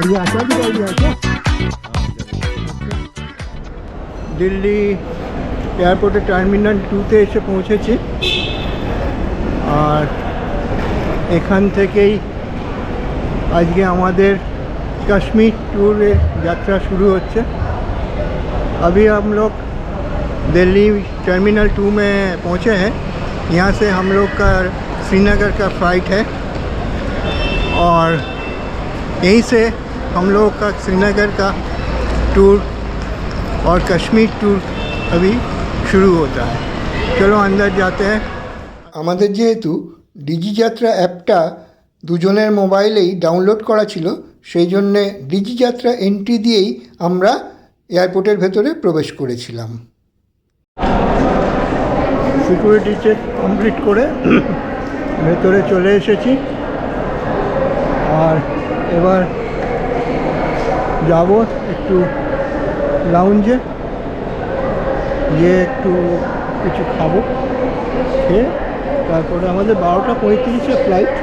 बढ़िया सब बढ़िया क्या দিল্লি এয়ারপোর্টে টার্মিনাল 2তে এসে পৌঁছেছি আর এখান থেকেই আজকে আমাদের कश्मीर टूर यात्रा शुरू होच्छे। अभी हम लोग दिल्ली टर्मिनल 2 में पहुँचे हैं। यहाँ से हम लोग का श्रीनगर का फ़्लाइट है और यहीं से हम लोग का श्रीनगर का टूर और कश्मीर टूर अभी शुरू होता है। चलो अंदर जाते हैं। আমাদের যেহেতু ডিজি যাত্রা অ্যাপটা দুজনের মোবাইলেই ডাউনলোড করা ছিল, সেই জন্যে ডিজি যাত্রা এন্ট্রি দিয়েই আমরা এয়ারপোর্টের ভেতরে প্রবেশ করেছিলাম। সিকিউরিটি চেক কমপ্লিট করে ভেতরে চলে এসেছি আর এবার যাব একটু লাউঞ্জে গিয়ে একটু কিছু খাবো, খেয়ে তারপরে আমাদের 12:35-এ ফ্লাইট।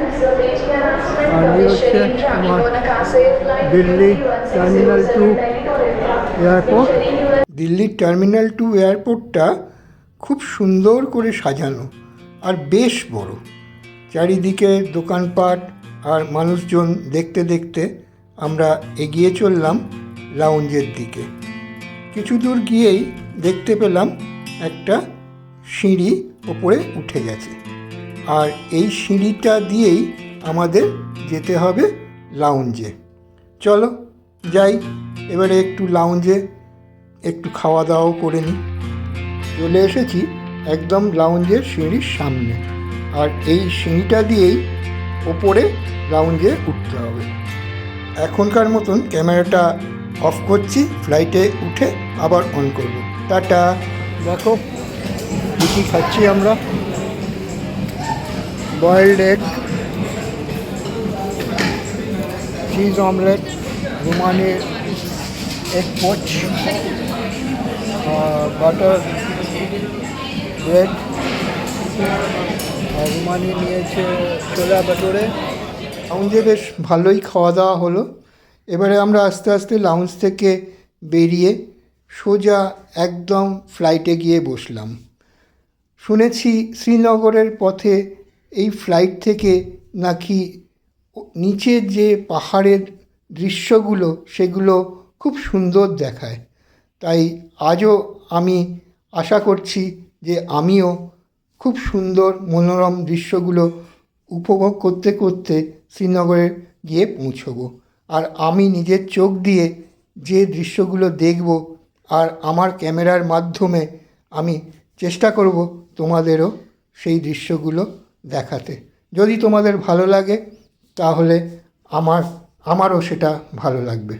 আর এই হচ্ছে আমার দিল্লি টার্মিনাল 2 এয়ারপোর্ট। দিল্লির টার্মিনাল 2 এয়ারপোর্টটা খুব সুন্দর করে সাজানো আর বেশ বড়। চারিদিকে দোকানপাট আর মানুষজন দেখতে দেখতে আমরা এগিয়ে চললাম লাউঞ্জের দিকে। কিছু দূর গিয়েই দেখতে পেলাম একটা সিঁড়ি ওপরে উঠে গেছে আর এই সিঁড়িটা দিয়েই আমাদের যেতে হবে লাউঞ্জে। চলো যাই, এবারে একটু লাউঞ্জে একটু খাওয়া দাওয়াও করে নিই। চলে এসেছি একদম লাউঞ্জের সিঁড়ির সামনে আর এই সিঁড়িটা দিয়েই ওপরে লাউঞ্জে উঠতে হবে। এখনকার মতন ক্যামেরাটা অফ করছি, ফ্লাইটে উঠে আবার অন করব। টাটা। দেখো কী খাচ্ছি আমরা। Boiled egg, cheese omelette, Rumani egg poach, butter bread আর রুমানি নিয়েছে ছোলা ভটোরে। লাউঞ্জে বেশ ভালোই খাওয়া দাওয়া হলো। এবারে আমরা আস্তে আস্তে লাউঞ্জ থেকে বেরিয়ে সোজা একদম ফ্লাইটে গিয়ে বসলাম। শুনেছি শ্রীনগরের পথে এই ফ্লাইট থেকে নাকি নিচের যে পাহাড়ের দৃশ্যগুলো সেগুলো খুব সুন্দর দেখায়। তাই আজও আমি আশা করছি যে আমিও খুব সুন্দর মনোরম দৃশ্যগুলো উপভোগ করতে করতে শ্রীনগরে গিয়ে পৌঁছবো। আর আমি নিজের চোখ দিয়ে যে দৃশ্যগুলো দেখব আর আমার ক্যামেরার মাধ্যমে আমি চেষ্টা করব তোমাদেরও সেই দৃশ্যগুলো দেখাতে। যদি তোমাদের ভালো লাগে তাহলে আমারও সেটা ভালো লাগবে।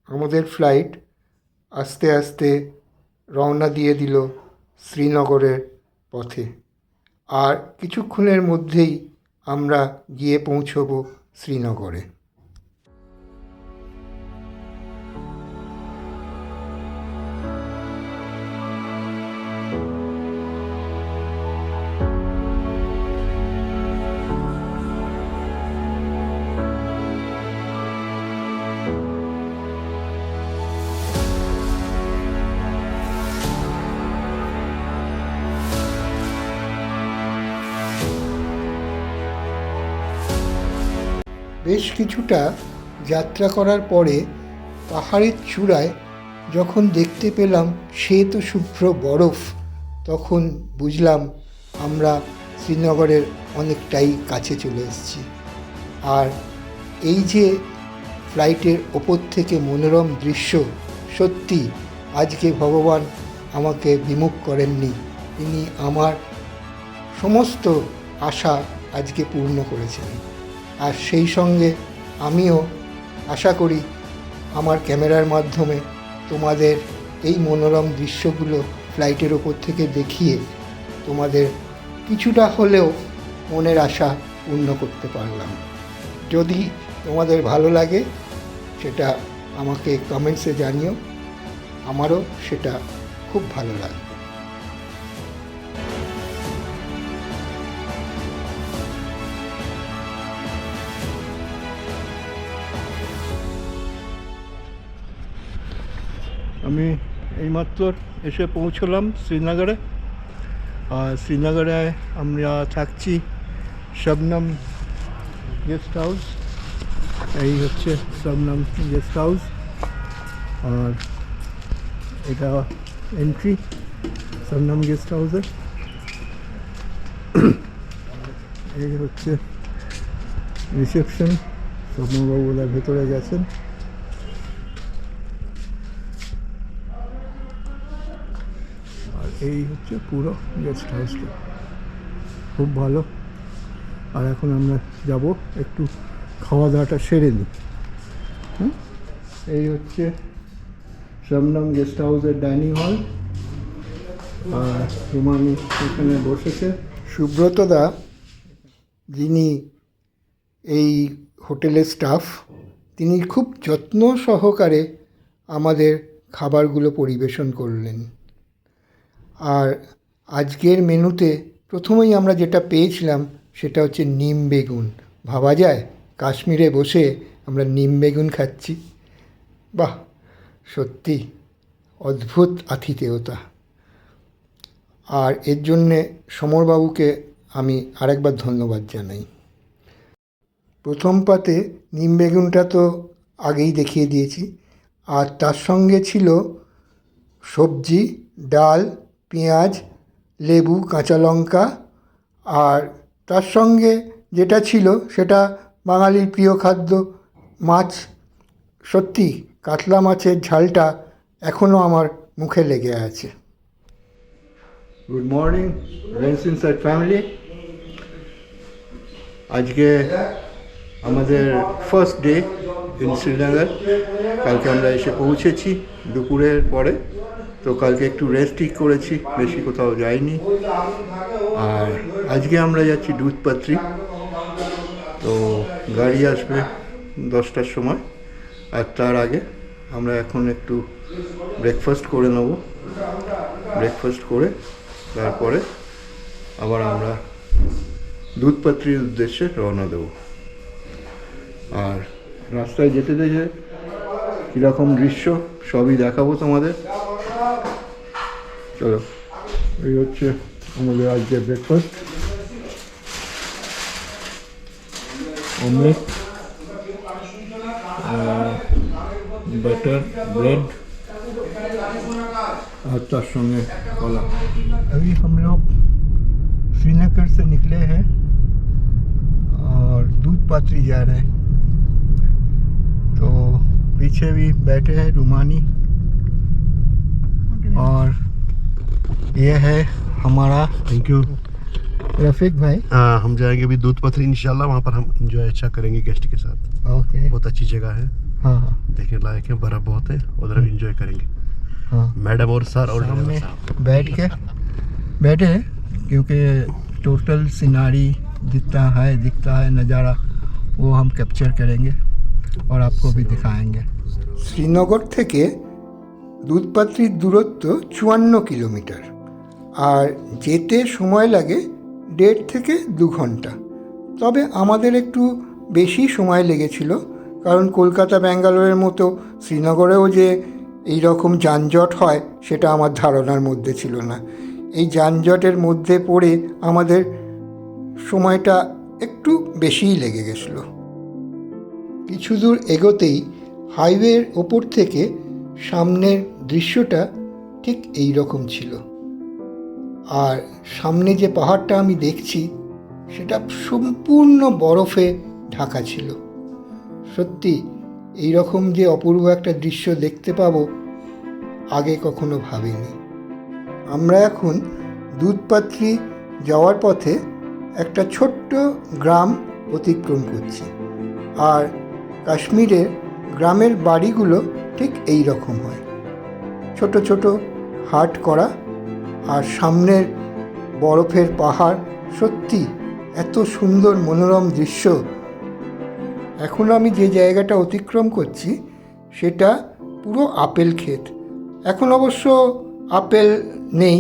আমাদের ফ্লাইট আস্তে আস্তে রওনা দিয়ে দিল শ্রীনগরের পথে আর কিছুক্ষণের মধ্যেই আমরা গিয়ে পৌঁছব শ্রীনগরে। বেশ কিছুটা যাত্রা করার পরে পাহাড়ের চূড়ায় যখন দেখতে পেলাম শ্বেত শুভ্র বরফ, তখন বুঝলাম আমরা শ্রীনগরের অনেকটাই কাছে চলে এসেছি। আর এই যে ফ্লাইটের ওপর থেকে মনোরম দৃশ্য, সত্যি আজকে ভগবান আমাকে বিমুখ করেননি, তিনি আমার সমস্ত আশা আজকে পূর্ণ করেছেন। আর সেই সঙ্গে আমিও আশা করি আমার ক্যামেরার মাধ্যমে তোমাদের এই মনোরম দৃশ্যগুলো ফ্লাইটের ওপর থেকে দেখিয়ে তোমাদের কিছুটা হলেও মনের আশা পূর্ণ করতে পারলাম। যদি তোমাদের ভালো লাগে সেটা আমাকে কমেন্টসে জানিও, আমারও সেটা খুব ভালো লাগবে। আমি এইমাত্র এসে পৌঁছলাম শ্রীনগরে। আর শ্রীনগরে আমরা থাকছি শবনম গেস্ট হাউস। এই হচ্ছে শবনম গেস্ট হাউস। আর এটা এন্ট্রি শবনম গেস্ট হাউসের। এই হচ্ছে রিসেপশন। শবনমবাবুরা ভেতরে গেছেন। আর এই হচ্ছে পুরো গেস্ট হাউসটা, খুব ভালো। আর এখন আমরা যাব একটু খাওয়া দাওয়াটা সেরে নিই। এই হচ্ছে শবনম গেস্ট হাউসের ডাইনিং হল। আর রুমানি এখানে বসেছে। সুব্রতদা, যিনি এই হোটেলের স্টাফ, তিনি খুব যত্ন সহকারে আমাদের খাবারগুলো পরিবেশন করলেন। আর আজকের মেনুতে প্রথমেই আমরা যেটা পেয়েছিলাম সেটা হচ্ছে নিম বেগুন। ভাবা যায় কাশ্মীরে বসে আমরা নিম বেগুন খাচ্ছি। বাহ, সত্যি অদ্ভুত আতিথেয়তা। আর এর জন্যে সমরবাবুকে আমি আরেকবার ধন্যবাদ জানাই। প্রথম পাতে নিম বেগুনটা তো আগেই দেখিয়ে দিয়েছি। আর তার সঙ্গে ছিল সবজি, ডাল, পেঁয়াজ, লেবু, কাঁচা লঙ্কা। আর তার সঙ্গে যেটা ছিল সেটা বাঙালির প্রিয় খাদ্য মাছ। সত্যি কাতলা মাছের ঝালটা এখনও আমার মুখে লেগে আছে। Good morning Reigns inside family. আজকে আমাদের ফার্স্ট ডে ইন শ্রীনগর। কালকে আমরা এসে পৌঁছেছি দুপুরের পরে। তো কালকে একটু রেস্টই করেছি, বেশি কোথাও যাইনি। আর আজকে আমরা যাচ্ছি দুধপাত্রি। তো গাড়ি আসবে 10টার সময়। আর তার আগে আমরা এখন একটু ব্রেকফাস্ট করে নেব। ব্রেকফাস্ট করে তারপরে আবার আমরা দুধপাত্রির উদ্দেশ্যে রওনা দেব। আর রাস্তায় যেতে যেতে কীরকম দৃশ্য সবই দেখাবো তোমাদের। চলো, এই হচ্ছে আমাদের আজকে ব্রেকফাস্ট। অমলেট, बटर, ब्रेड और तार संगे कला। अभी हम लोग श्रीनगर से निकले हैं और दूधपात्री जा रहे हैं। तो पीछे भी बैठे हैं रूमानी। और ये है हमारा थैंक यू रफीक भाई। हम जाएंगे अभी दूधपथरी इंशाल्लाह। वहाँ पर हम एंजॉय अच्छा करेंगे गेस्ट के साथ। ओके। बहुत अच्छी जगह है। हाँ हाँ, देखने लायक है, बर्फ बहुत है उधर। एंजॉय करेंगे। हाँ, मैडम और सर और सामने बैठ के बैठे हैं क्योंकि टोटल सिनारी जितना है दिखता है नज़ारा वो हम कैप्चर करेंगे और आपको भी दिखाएंगे। শ্রীনগর থেকে দুধপাত্রির দূরত্ব 54 কিলোমিটার। আর যেতে সময় লাগে 1.5 থেকে 2 ঘন্টা। তবে আমাদের একটু বেশি সময় লেগেছিল, কারণ কলকাতা ব্যাঙ্গালোরের মতো শ্রীনগরেও যে এই রকম যানজট হয় সেটা আমার ধারণার মধ্যে ছিল না। এই যানজটের মধ্যে পড়ে আমাদের সময়টা একটু বেশিই লেগে গেছিলো। কিছু দূর এগোতেই হাইওয়ের ওপর থেকে সামনের দৃশ্যটা ঠিক এই রকম ছিল। আর সামনে যে পাহাড়টা আমি দেখছি সেটা সম্পূর্ণ বরফে ঢাকা ছিল। সত্যি এই রকম যে অপূর্ব একটা দৃশ্য দেখতে পাবো আগে কখনো ভাবিনি। আমরা এখন দুধপাত্রি যাওয়ার পথে একটা ছোট্ট গ্রাম অতিক্রম করছি। আর কাশ্মীরের গ্রামের বাড়িগুলো ঠিক এই রকম হয়, ছোট ছোট হাট করা। আর সামনের বরফের পাহাড়, সত্যি এত সুন্দর মনোরম দৃশ্য। এখন আমি যে জায়গাটা অতিক্রম করছি সেটা পুরো আপেল ক্ষেত। এখন অবশ্য আপেল নেই,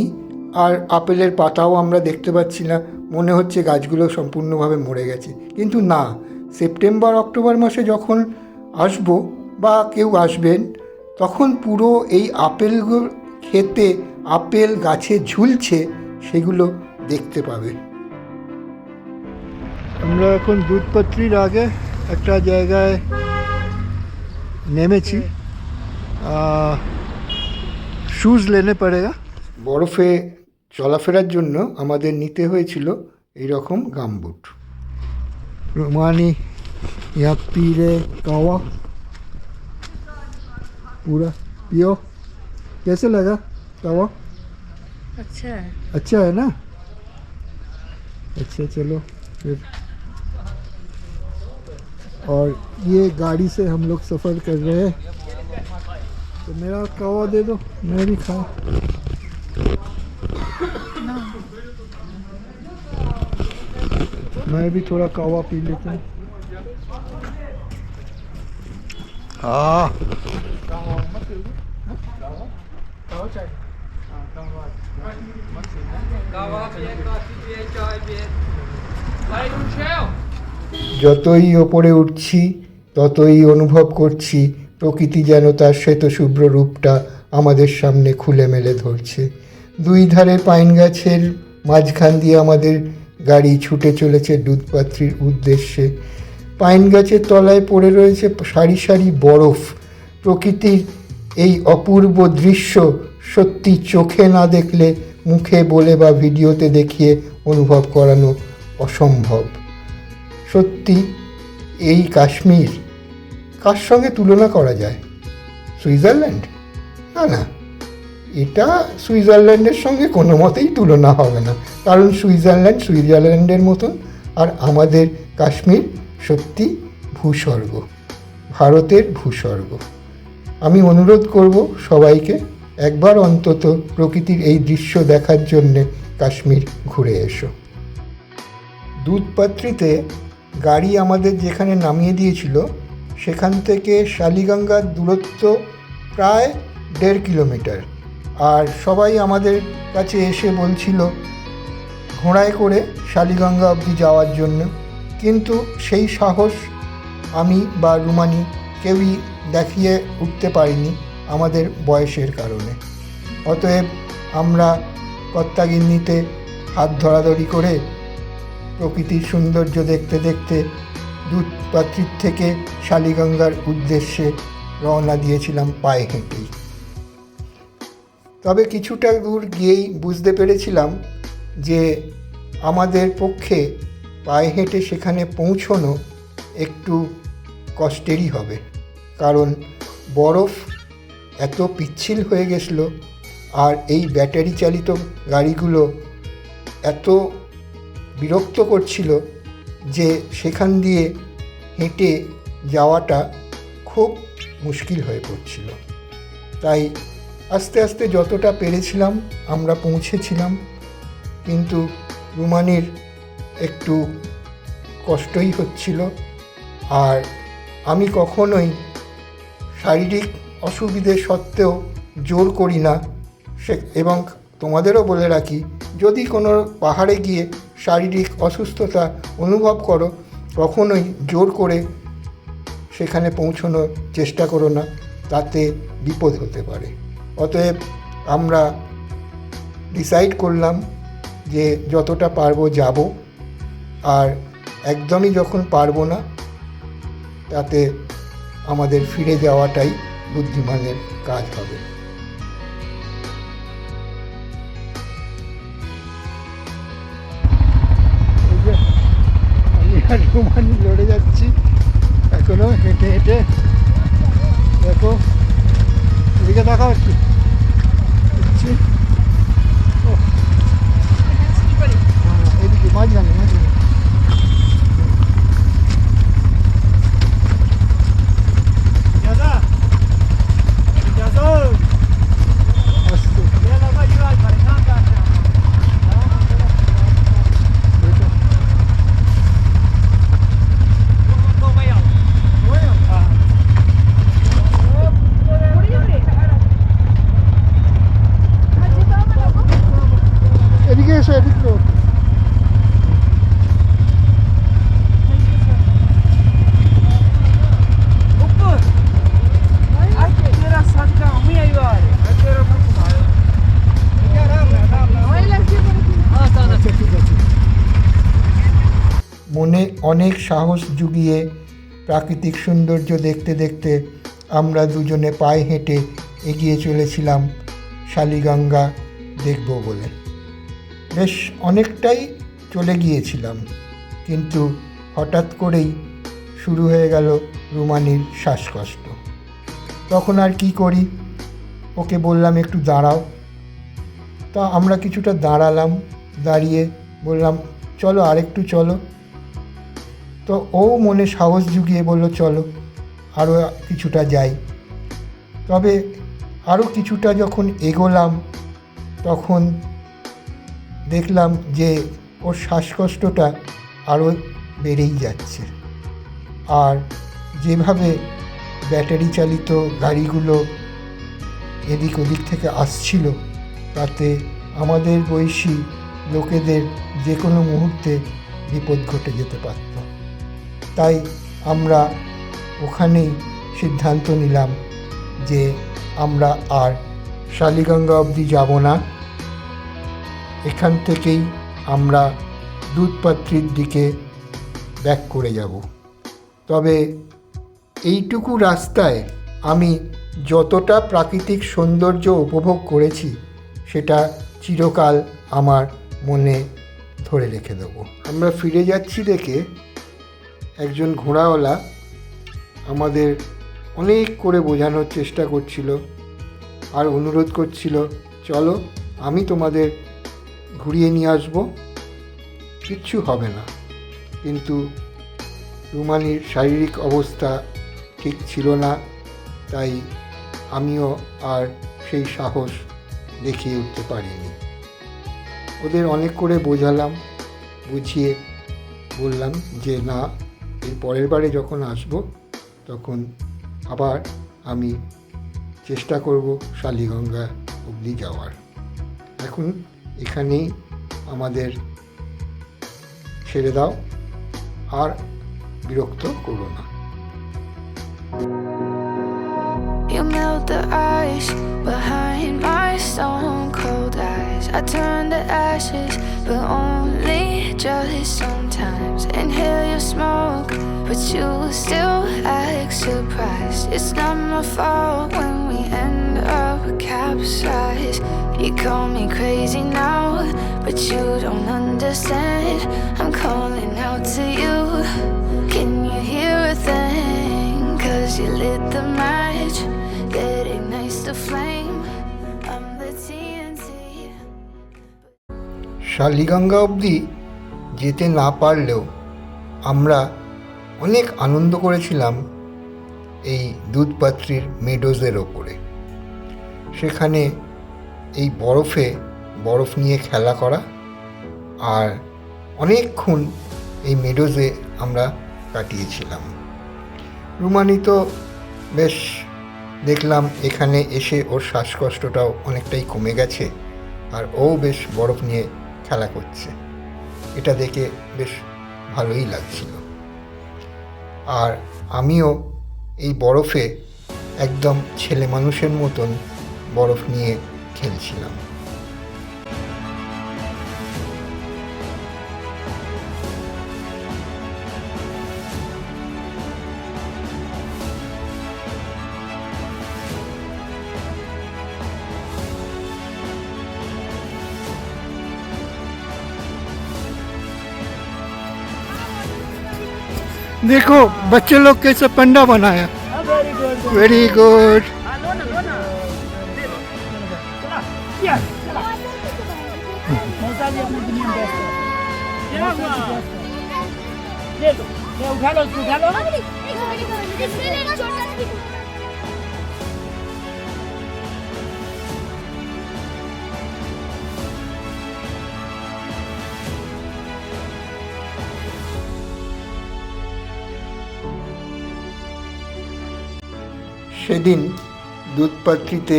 আর আপেলের পাতাও আমরা দেখতে পাচ্ছি না। মনে হচ্ছে গাছগুলো সম্পূর্ণভাবে মরে গেছে। কিন্তু না, সেপ্টেম্বর অক্টোবর মাসে যখন আসবো বা কেউ আসবেন, তখন পুরো এই আপেলগুলো খেতে আপেল গাছে ঝুলছে সেগুলো দেখতে পাবে। আমরা এখন দুধপাত্রির আগে একটা জায়গায় নেমেছি। শুজ লেনে পড়েগা। বরফে চলাফেরার জন্য আমাদের নিতে হয়েছিল এইরকম গামবুট। रोमानी यहाँ पी रहे कावा पूरा पियो। कैसे लगा कावा? अच्छा है ना? अच्छा चलो फिर। और ये गाड़ी से हम लोग सफ़र कर रहे हैं, तो मेरा कावा दे दो, मैं भी खाऊं। मैं भी थोड़ा कावा पी लेता हूँ। हाँ যতই ওপরে উঠছি ততই অনুভব করছি প্রকৃতি যেন তার শ্বেতশুভ্র রূপটা আমাদের সামনে খুলে মেলে ধরছে। দুই ধারে পাইন গাছের মাঝখান দিয়ে আমাদের গাড়ি ছুটে চলেছে দুধপাত্রির উদ্দেশ্যে। পাইন গাছের তলায় পড়ে রয়েছে সারি সারি বরফ। প্রকৃতির এই অপূর্ব দৃশ্য সত্যি চোখে না দেখলে মুখে বলে বা ভিডিওতে দেখিয়ে অনুভব করানো অসম্ভব। সত্যি এই কাশ্মীর কার সঙ্গে তুলনা করা যায়? সুইজারল্যান্ড? না না, এটা সুইজারল্যান্ডের সঙ্গে কোনো মতেই তুলনা হবে না, কারণ সুইজারল্যান্ডের মতন, আর আমাদের কাশ্মীর সত্যি ভূস্বর্গ, ভারতের ভূস্বর্গ। আমি অনুরোধ করব সবাইকে একবার অন্তত প্রকৃতির এই দৃশ্য দেখার জন্যে কাশ্মীর ঘুরে এসো। দুধপাত্রিতে গাড়ি আমাদের যেখানে নামিয়ে দিয়েছিল সেখান থেকে শালিগঙ্গার দূরত্ব প্রায় 1.5 কিলোমিটার। আর সবাই আমাদের কাছে এসে বলছিল ঘোড়ায় করে শালিগঙ্গা অবধি যাওয়ার জন্য, কিন্তু সেই সাহস আমি বা রুমানি কেউই দেখিয়ে উঠতে পারিনি আমাদের বয়সের কারণে। অতএব আমরা কর্তাগিন্নিতে হাত ধরাধরি করে প্রকৃতির সৌন্দর্য দেখতে দেখতে দুধপাত্রির থেকে শালিগঙ্গার উদ্দেশ্যে রওনা দিয়েছিলাম পায়ে হেঁটেই। তবে কিছুটা দূর গিয়েই বুঝতে পেরেছিলাম যে আমাদের পক্ষে পায়ে হেঁটে সেখানে পৌঁছনো একটু কষ্টেরই হবে, কারণ বরফ এত পিচ্ছিল হয়ে গেছিলো আর এই ব্যাটারি চালিত গাড়িগুলো এত বিরক্ত করছিল যে সেখান দিয়ে হেঁটে যাওয়াটা খুব মুশকিল হয়ে পড়ছিল। তাই আস্তে আস্তে যতটা পেরেছিলাম আমরা পৌঁছেছিলাম, কিন্তু রুমানির একটু কষ্টই হচ্ছিল। আর আমি কখনোই শারীরিক অসুবিধে সত্ত্বেও জোর করি না এবং তোমাদেরও বলে রাখি, যদি কোনো পাহাড়ে গিয়ে শারীরিক অসুস্থতা অনুভব করো কখনোই জোর করে সেখানে পৌঁছানোর চেষ্টা করো না, তাতে বিপদ হতে পারে। অতএব আমরা ডিসাইড করলাম যে যতটা পারবো যাব, আর একদমই যখন পারবো না তাতে আমাদের ফিরে যাওয়াটাই বুদ্ধিমানের কাজ হবে। আমি আর রুমানি লড়ে যাচ্ছি এখনো হেঁটে হেঁটে। দেখো এদিকে দেখাও একটু দিচ্ছি, এদিকে মাঝখানে মাঝখানে অনেক সাহস জুগিয়ে প্রাকৃতিক সৌন্দর্য দেখতে দেখতে আমরা দুজনে পায়ে হেঁটে এগিয়ে চলেছিলাম শালিগঙ্গা দেখব বলে। বেশ অনেকটাই চলে গিয়েছিলাম, কিন্তু হঠাৎ করেই শুরু হয়ে গেল রুমানির শ্বাসকষ্ট। তখন আর কি করি, ওকে বললাম একটু দাঁড়াও। তা আমরা কিছুটা দাঁড়ালাম, দাঁড়িয়ে বললাম চলো আরেকটু চলো। তো ও মনে সাহস জুগিয়ে বলল চলো আরও কিছুটা যাই। তবে আরও কিছুটা যখন এগোলাম তখন দেখলাম যে ওর শ্বাসকষ্টটা আরও বেড়েই যাচ্ছে। আর যেভাবে ব্যাটারি চালিত গাড়িগুলো এদিক ওদিক থেকে আসছিল, তাতে আমাদের বয়সী লোকেদের যে কোনো মুহূর্তে বিপদ ঘটে যেতে পারত। তাই আমরা ওখানেই সিদ্ধান্ত নিলাম যে আমরা আর শালিগঙ্গা অবধি যাব না, এখান থেকেই আমরা দুধপাত্রির দিকে ব্যাক করে যাব। তবে এইটুকু রাস্তায় আমি যতটা প্রাকৃতিক সৌন্দর্য উপভোগ করেছি সেটা চিরকাল আমার মনে ধরে রেখে দেবো। আমরা ফিরে যাচ্ছি দেখে একজন ঘোড়াওয়ালা আমাদের অনেক করে বোঝানোর চেষ্টা করছিল আর অনুরোধ করছিল, চলো আমি তোমাদের ঘুরিয়ে নিয়ে আসবো, কিচ্ছু হবে না। কিন্তু রুমানির শারীরিক অবস্থা ঠিক ছিল না, তাই আমিও আর সেই সাহস দেখিয়ে উঠতে পারিনি। ওদের অনেক করে বোঝালাম, বুঝিয়ে বললাম যে না, এর পরের বারে যখন আসবো তখন আবার আমি চেষ্টা করব শালিগঙ্গা অবধি যাওয়ার। এখন এখানেই আমাদের ছেড়ে দাও, আর বিরক্ত করো না। You melt the ice behind my stone cold eyes. I turn to ashes, but only just sometimes. Inhale your smoke, but you still act surprised. It's not my fault when we end up capsized. You call me crazy now, but you don't understand. I'm calling out to you. Can you hear a thing? 'Cause you lit the match that ignites the flame. I'm the TNT. Shaliganga অবধি যেতে না পারলেও আমরা অনেক আনন্দ করেছিলাম এই দুধপাত্রির মেডোজের ওপরে। সেখানে এই বরফ নিয়ে খেলা করা, আর অনেকক্ষণ এই মেডোজে আমরা কাটিয়েছিলাম। রুমানি তো বেশ দেখলাম এখানে এসে ওর শ্বাসকষ্টটাও অনেকটাই কমে গেছে, আর ও বেশ বরফ নিয়ে খেলা করছে। এটা দেখে বেশ ভালোই লাগছিল। আর আমিও এই বরফে একদম ছেলে মানুষের মতন বরফ নিয়ে খেলছিলাম। देखो बच्चे लोग कैसे पंडा बनाया, वेरी गुड। उठा लो সেদিন দুধপাত্রিতে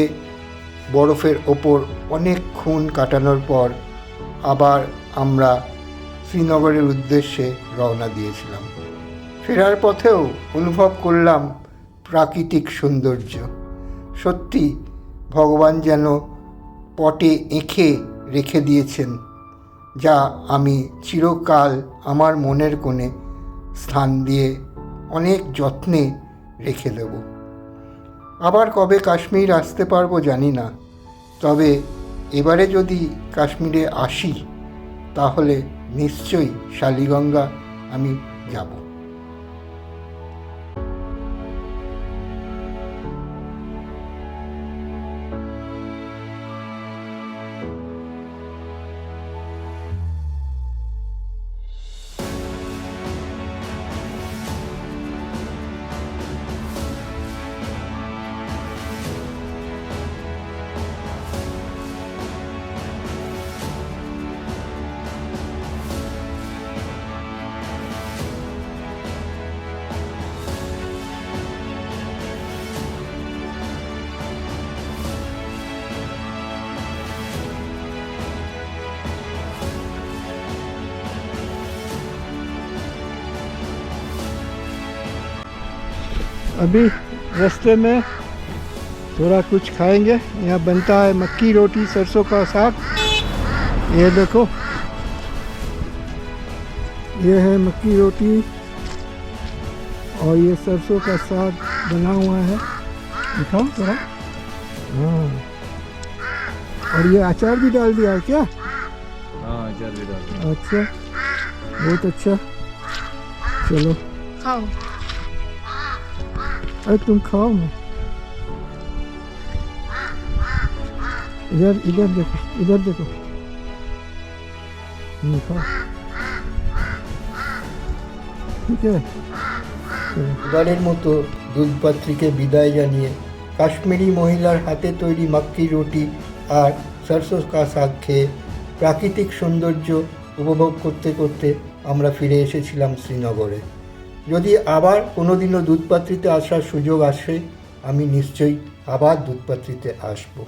বরফের ওপর অনেকক্ষণ কাটানোর পর আবার আমরা শ্রীনগরের উদ্দেশ্যে রওনা দিয়েছিলাম। ফেরার পথেও অনুভব করলাম প্রাকৃতিক সৌন্দর্য। সত্যি ভগবান যেন পটে এঁকে রেখে দিয়েছেন, যা আমি চিরকাল আমার মনের কোণে স্থান দিয়ে অনেক যত্নে রেখে দেব। আবার কবে কাশ্মীর আসতে পারবো জানি না, তবে এবারে যদি কাশ্মীরে আসি তাহলে নিশ্চয়ই শালিগঙ্গা আমি যাব। अभी रास्ते में थोड़ा कुछ खाएंगे। यहाँ बनता है मक्की रोटी सरसों का साग। ये देखो, ये है मक्की रोटी और ये सरसों का साग बना हुआ है। दिखाओ थोड़ा। हाँ, और ये अचार भी डाल दिया है क्या? हाँ, अचार भी डाल दिया। अच्छा, बहुत अच्छा। चलो खाओ। अरे तुम खाओ ना। इधर इधर देखो, इधर देखो। खाओ, ठीक है। এবারের মতো দুধপাত্রীকে বিদায় জানিয়ে কাশ্মীরি মহিলার হাতে তৈরি মাক্কি রুটি আর সরসোঁ কা শাক খেয়ে প্রাকৃতিক সৌন্দর্য উপভোগ করতে করতে আমরা ফিরে এসেছিলাম শ্রীনগরে। যদি আবার কোনো দিনও দুধপাত্রীতে আসার সুযোগ আসে, আমি নিশ্চয়ই আবার দুধপাত্রীতে আসবো।